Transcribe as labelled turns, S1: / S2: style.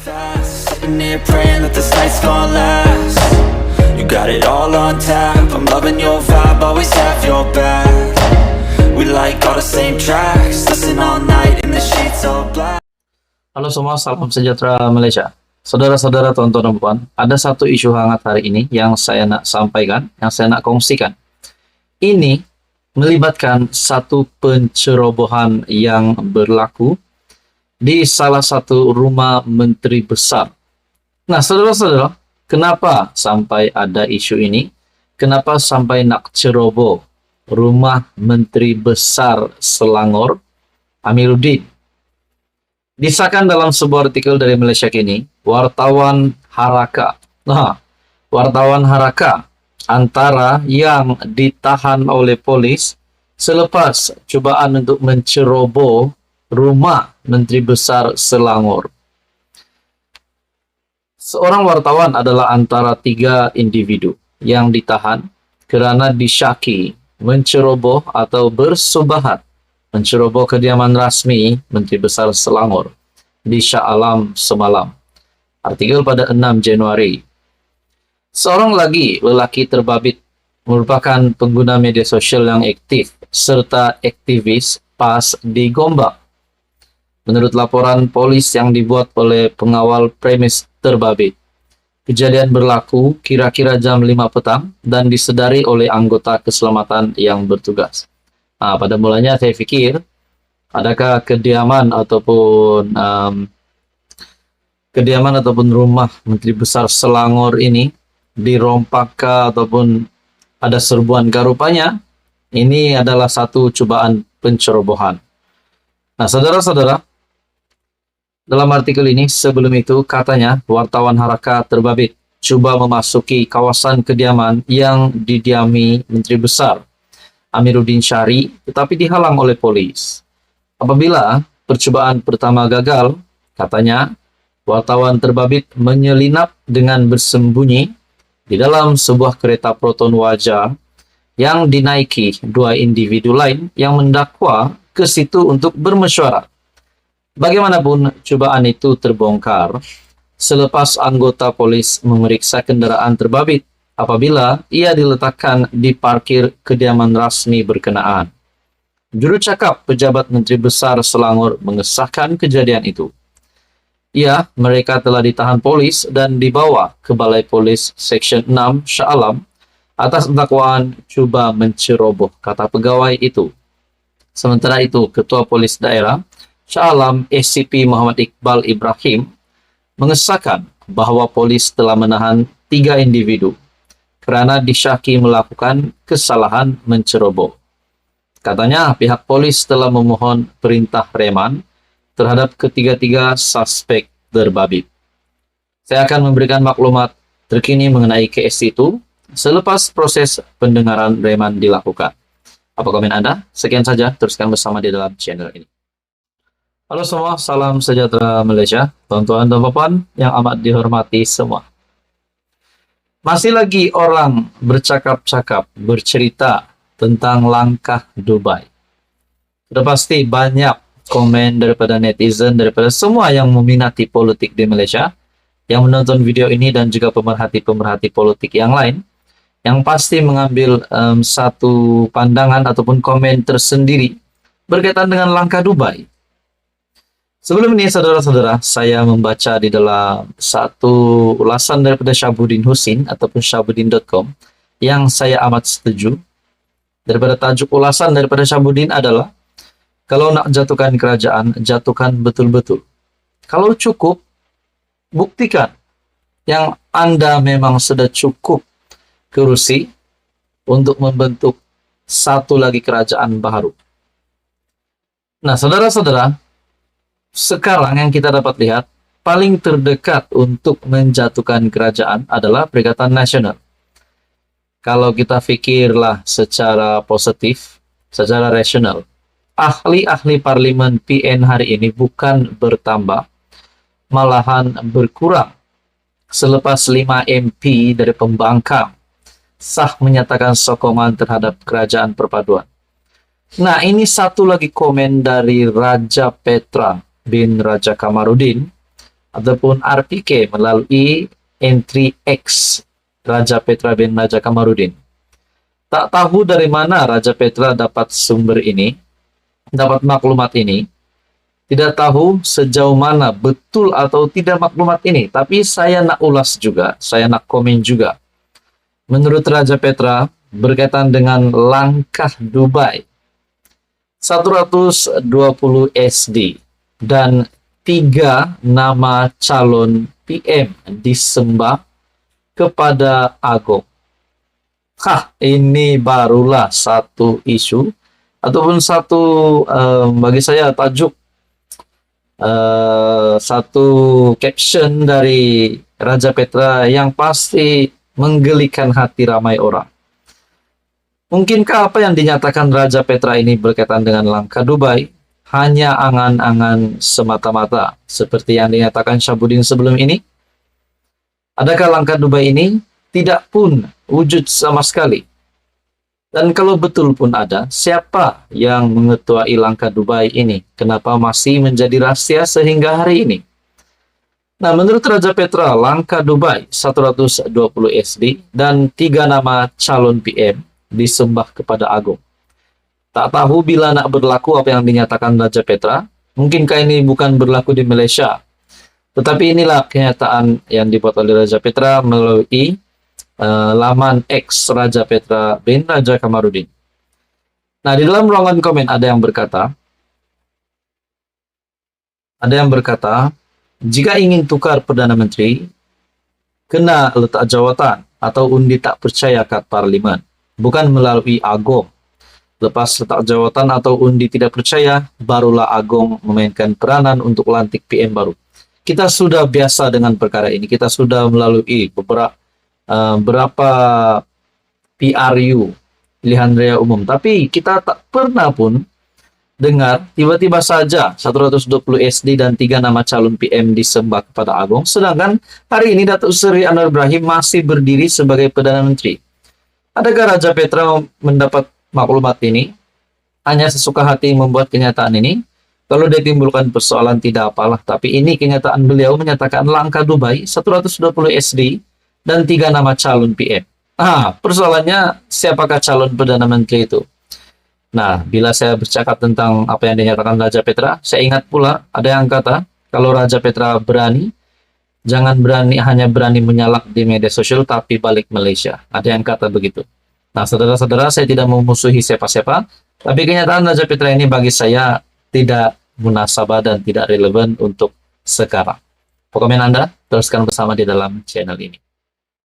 S1: fast, sitting here praying that this night's gonna last. You got it all on tap, I'm loving your vibe, always have your back. We like all the same tracks, listen all night in the sheets all black.
S2: Halo semua, salam sejahtera Malaysia. Saudara-saudara, tonton dan puan, ada satu isu hangat hari ini yang saya nak sampaikan, yang saya nak kongsikan. Ini melibatkan satu pencerobohan yang berlaku di salah satu rumah menteri besar. Nah, saudara-saudara, kenapa sampai ada isu ini? Kenapa sampai nak ceroboh rumah menteri besar Selangor, Amiruddin? Disahkan dalam sebuah artikel dari Malaysia Kini, wartawan Haraka. Nah, wartawan Haraka antara yang ditahan oleh polis selepas cubaan untuk menceroboh rumah Menteri Besar Selangor. Seorang wartawan adalah antara 3 individu yang ditahan kerana disyaki menceroboh atau bersubahat menceroboh kediaman rasmi Menteri Besar Selangor di Shah Alam semalam. Artikel pada 6 Januari. Seorang lagi lelaki terbabit merupakan pengguna media sosial yang aktif serta aktivis PAS di Gombak. Menurut laporan polis yang dibuat oleh pengawal premis terbabit, kejadian berlaku kira-kira jam 5 petang dan disedari oleh anggota keselamatan yang bertugas. Nah, pada mulanya saya pikir, adakah kediaman ataupun rumah Menteri Besar Selangor ini dirompak ataupun ada serbuan rupanya ini adalah satu cubaan pencerobohan. Nah, saudara-saudara, dalam artikel ini sebelum itu katanya wartawan Haraka terbabit cuba memasuki kawasan kediaman yang didiami Menteri Besar Amiruddin Syari tetapi dihalang oleh polis. Apabila percubaan pertama gagal, katanya wartawan terbabit menyelinap dengan bersembunyi di dalam sebuah kereta Proton Wajah yang dinaiki 2 individu lain yang mendakwa ke situ untuk bermesyuarat. Bagaimanapun, cubaan itu terbongkar selepas anggota polis memeriksa kendaraan terbabit apabila ia diletakkan di parkir kediaman rasmi berkenaan. Juru cakap pejabat Menteri Besar Selangor mengesahkan kejadian itu. Ya, mereka telah ditahan polis dan dibawa ke Balai Polis Seksyen 6 Shah Alam atas dakwaan cuba menceroboh, kata pegawai itu. Sementara itu, Ketua Polis Daerah Shah Alam ACP Muhammad Iqbal Ibrahim mengesahkan bahawa polis telah menahan 3 individu kerana disyaki melakukan kesalahan menceroboh. Katanya pihak polis telah memohon perintah reman terhadap ketiga-tiga suspek terbabit. Saya akan memberikan maklumat terkini mengenai kes itu selepas proses pendengaran reman dilakukan. Apa komen Anda? Sekian saja, teruskan bersama di dalam channel ini. Halo semua, salam sejahtera Malaysia, tuan-tuan dan puan yang amat dihormati semua. Masih lagi orang bercakap-cakap, bercerita tentang langkah Dubai. Sudah pasti banyak komen daripada netizen, daripada semua yang meminati politik di Malaysia, yang menonton video ini dan juga pemerhati-pemerhati politik yang lain, yang pasti mengambil satu pandangan ataupun komen tersendiri berkaitan dengan langkah Dubai. Sebelum ini, saudara-saudara, saya membaca di dalam satu ulasan daripada Syabuddin Husin ataupun syabuddin.com yang saya amat setuju. Daripada tajuk ulasan daripada Syabuddin adalah, kalau nak jatuhkan kerajaan, jatuhkan betul-betul. Kalau cukup, buktikan yang Anda memang sudah cukup kerusi untuk membentuk satu lagi kerajaan baru. Nah, saudara-saudara, sekarang yang kita dapat lihat, paling terdekat untuk menjatuhkan kerajaan adalah Perikatan Nasional. Kalau kita fikirlah secara positif, secara rasional, ahli-ahli parlimen PN hari ini bukan bertambah, malahan berkurang. Selepas 5 MP dari pembangkang sah menyatakan sokongan terhadap kerajaan perpaduan. Nah, ini satu lagi komen dari Raja Petra bin Raja Kamaruddin ataupun RPK melalui entry X Raja Petra bin Raja Kamarudin. Tak tahu dari mana Raja Petra dapat sumber ini, dapat maklumat ini. Tidak tahu sejauh mana betul atau tidak maklumat ini, tapi saya nak ulas juga, saya nak komen juga. Menurut Raja Petra, berkaitan dengan langkah Dubai, 120 SD dan 3 nama calon PM disembah kepada Agong. Ini barulah satu isu ataupun satu bagi saya tajuk, satu caption dari Raja Petra yang pasti menggelikan hati ramai orang. Mungkinkah apa yang dinyatakan Raja Petra ini berkaitan dengan langkah Dubai hanya angan-angan semata-mata seperti yang dinyatakan Syahbudin sebelum ini? Adakah langkah Dubai ini tidak pun wujud sama sekali? Dan kalau betul pun ada, siapa yang mengetuai langkah Dubai ini? Kenapa masih menjadi rahasia sehingga hari ini? Nah, menurut Raja Petra, langkah Dubai 120 SD dan 3 nama calon PM disembah kepada Agong. Tak tahu bila nak berlaku apa yang dinyatakan Raja Petra. Mungkinkah ini bukan berlaku di Malaysia? Tetapi inilah kenyataan yang dibuat oleh Raja Petra melalui laman X Raja Petra bin Raja Kamarudin. Nah, di dalam ruangan komen ada yang berkata, jika ingin tukar Perdana Menteri, kena letak jawatan atau undi tak percaya kat Parlimen, bukan melalui Agong. Lepas letak jawatan atau undi tidak percaya, barulah Agong memainkan peranan untuk lantik PM baru. Kita sudah biasa dengan perkara ini. Kita sudah melalui berapa PRU, pilihan raya umum. Tapi kita tak pernah pun dengar tiba-tiba saja 120 SD dan 3 nama calon PM disembah kepada Agong. Sedangkan hari ini Datuk Seri Anwar Ibrahim masih berdiri sebagai Perdana Menteri. Adakah Raja Petra mendapat maklumat ini? Hanya sesuka hati membuat kenyataan ini? Kalau dia timbulkan persoalan tidak apalah. Tapi ini kenyataan beliau menyatakan langkah Dubai 120 SD dan 3 nama calon PM. Persoalannya siapakah calon Perdana Menteri itu? Nah, bila saya bercakap tentang apa yang dinyatakan Raja Petra, saya ingat pula ada yang kata, kalau Raja Petra berani, jangan hanya berani menyalak di media sosial, tapi balik Malaysia. Ada yang kata begitu. Nah, saudara-saudara, saya tidak memusuhi siapa-siapa, tapi kenyataan Raja Petra ini bagi saya tidak munasabah dan tidak relevan untuk sekarang. Komen Anda, teruskan bersama di dalam channel ini.